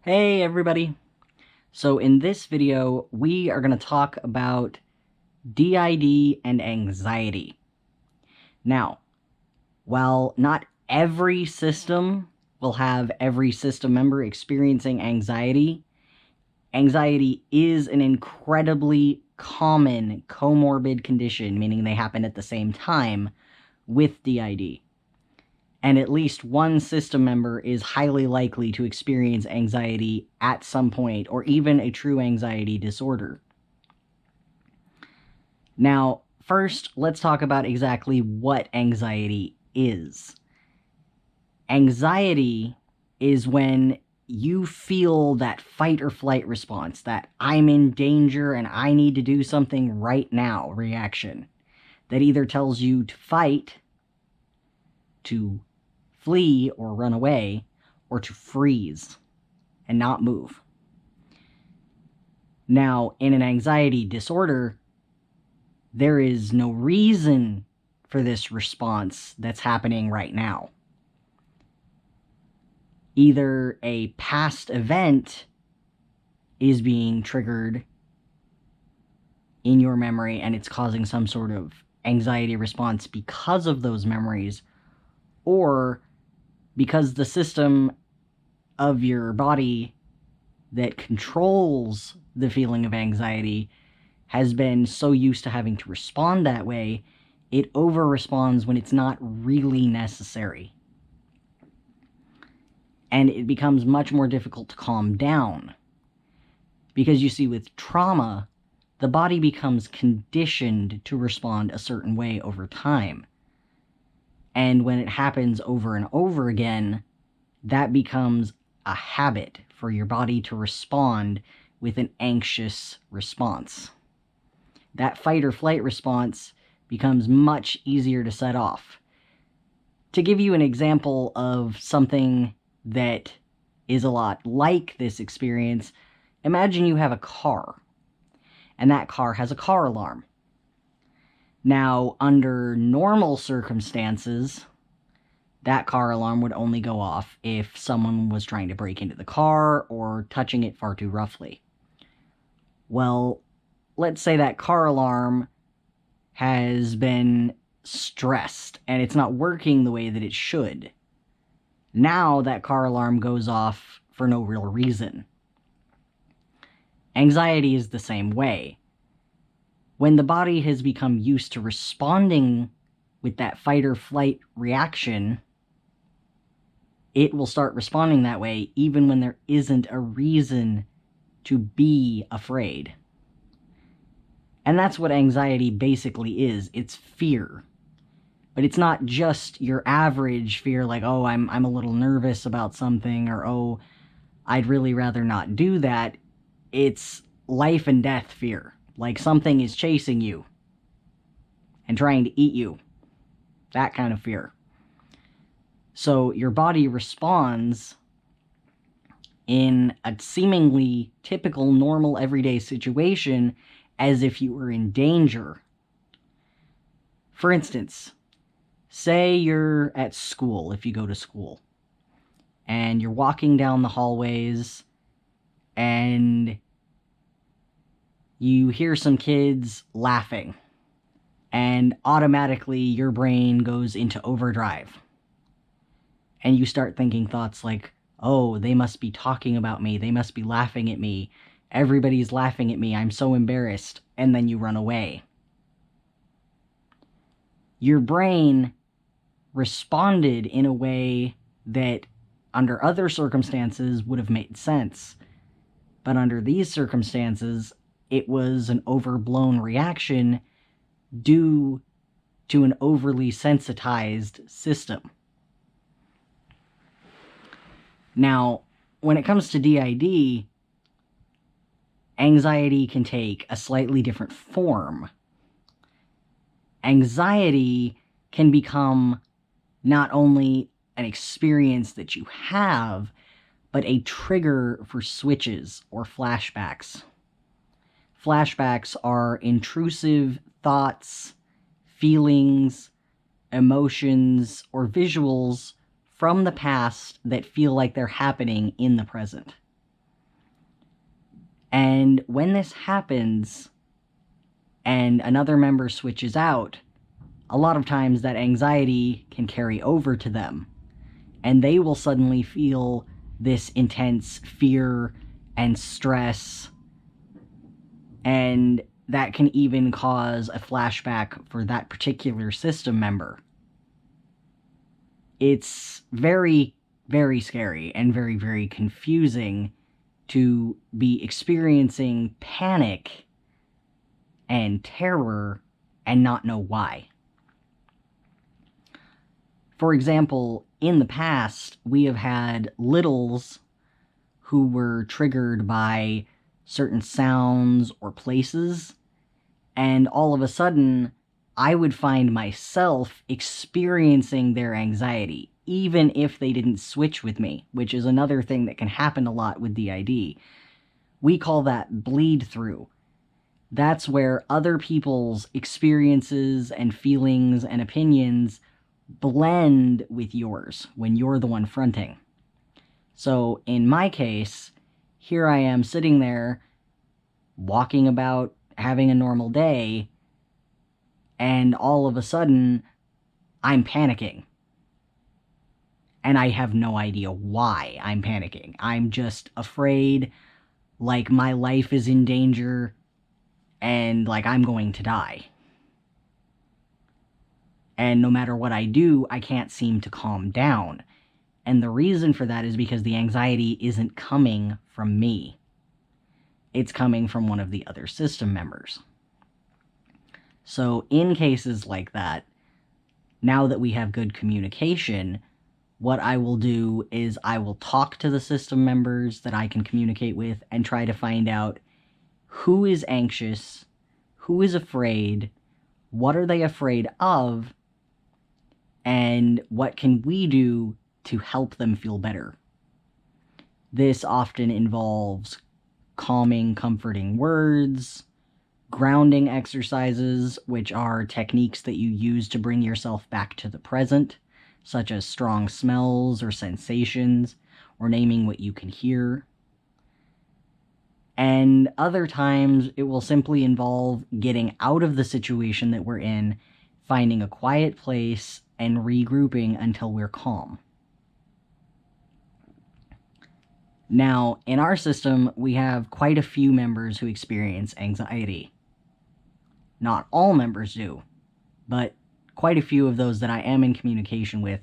Hey everybody! So in this video, we are going to talk about DID and anxiety. Now, while not every system will have every system member experiencing anxiety, anxiety is an incredibly common comorbid condition, meaning they happen at the same time with DID. And at least one system member is highly likely to experience anxiety at some point, or even a true anxiety disorder. Now, first, let's talk about exactly what anxiety is. Anxiety is when you feel that fight or flight response, that I'm in danger and I need to do something right now reaction, that either tells you to fight, to flee or run away, or to freeze and not move. Now, in an anxiety disorder, there is no reason for this response that's happening right now. Either a past event is being triggered in your memory and it's causing some sort of anxiety response because of those memories, or because the system of your body that controls the feeling of anxiety has been so used to having to respond that way, it over-responds when it's not really necessary. And it becomes much more difficult to calm down. Because you see, with trauma, the body becomes conditioned to respond a certain way over time. And when it happens over and over again, that becomes a habit for your body to respond with an anxious response. That fight or flight response becomes much easier to set off. To give you an example of something that is a lot like this experience, imagine you have a car, and that car has a car alarm. Now, under normal circumstances, that car alarm would only go off if someone was trying to break into the car or touching it far too roughly. Well, let's say that car alarm has been stressed and it's not working the way that it should. Now that car alarm goes off for no real reason. Anxiety is the same way. When the body has become used to responding with that fight or flight reaction, it will start responding that way even when there isn't a reason to be afraid. And that's what anxiety basically is. It's fear. But it's not just your average fear like, oh, I'm a little nervous about something, or oh, I'd really rather not do that. It's life and death fear. Like something is chasing you and trying to eat you. That kind of fear. So your body responds in a seemingly typical, normal, everyday situation as if you were in danger. For instance, say you're at school, if you go to school, and you're walking down the hallways and you hear some kids laughing, and automatically your brain goes into overdrive. And you start thinking thoughts like, oh, they must be talking about me, they must be laughing at me, everybody's laughing at me, I'm so embarrassed, and then you run away. Your brain responded in a way that under other circumstances would have made sense. But under these circumstances, it was an overblown reaction due to an overly sensitized system. Now, when it comes to DID, anxiety can take a slightly different form. Anxiety can become not only an experience that you have, but a trigger for switches or flashbacks. Flashbacks are intrusive thoughts, feelings, emotions, or visuals from the past that feel like they're happening in the present. And when this happens and another member switches out, a lot of times that anxiety can carry over to them, and they will suddenly feel this intense fear and stress, and that can even cause a flashback for that particular system member. It's very, very scary and very, very confusing to be experiencing panic and terror and not know why. For example, in the past, we have had littles who were triggered by certain sounds or places, and all of a sudden, I would find myself experiencing their anxiety, even if they didn't switch with me, which is another thing that can happen a lot with DID. We call that bleed through. That's where other people's experiences and feelings and opinions blend with yours when you're the one fronting. So in my case, here I am sitting there, walking about, having a normal day, and all of a sudden, I'm panicking. And I have no idea why I'm panicking. I'm just afraid, like my life is in danger, and like I'm going to die. And no matter what I do, I can't seem to calm down. And the reason for that is because the anxiety isn't coming from me. It's coming from one of the other system members. So in cases like that, now that we have good communication, what I will do is I will talk to the system members that I can communicate with and try to find out who is anxious, who is afraid, what are they afraid of, and what can we do to help them feel better. This often involves calming, comforting words, grounding exercises, which are techniques that you use to bring yourself back to the present, such as strong smells or sensations, or naming what you can hear. And other times, it will simply involve getting out of the situation that we're in, finding a quiet place, and regrouping until we're calm. Now, in our system, we have quite a few members who experience anxiety. Not all members do, but quite a few of those that I am in communication with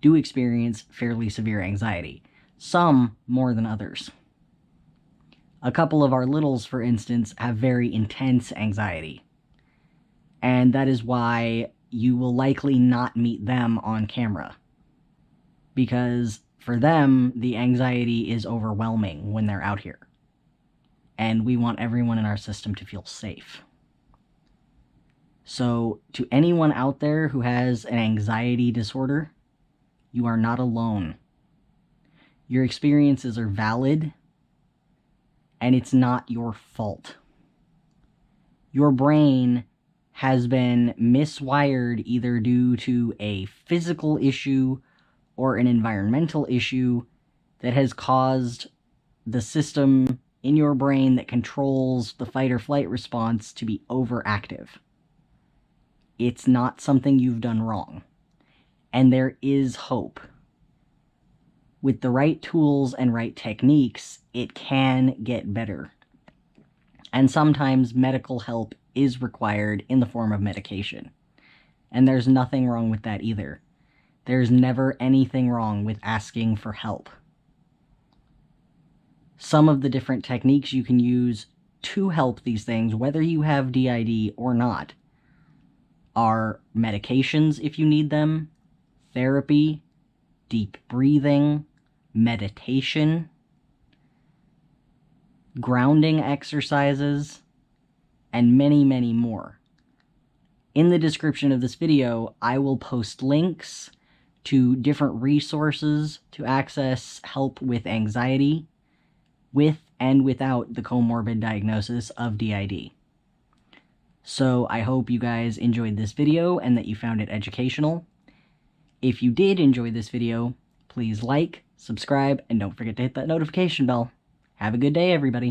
do experience fairly severe anxiety, some more than others. A couple of our littles, for instance, have very intense anxiety, and that is why you will likely not meet them on camera, because for them, the anxiety is overwhelming when they're out here, and we want everyone in our system to feel safe. So, to anyone out there who has an anxiety disorder, you are not alone. Your experiences are valid, and it's not your fault. Your brain has been miswired either due to a physical issue or an environmental issue that has caused the system in your brain that controls the fight or flight response to be overactive. It's not something you've done wrong. And there is hope. With the right tools and right techniques, it can get better. And sometimes medical help is required in the form of medication. And there's nothing wrong with that either. There's never anything wrong with asking for help. Some of the different techniques you can use to help these things, whether you have DID or not, are medications if you need them, therapy, deep breathing, meditation, grounding exercises, and many, many more. In the description of this video, I will post links to different resources to access help with anxiety, with and without the comorbid diagnosis of DID. So I hope you guys enjoyed this video and that you found it educational. If you did enjoy this video, please like, subscribe, and don't forget to hit that notification bell. Have a good day, everybody.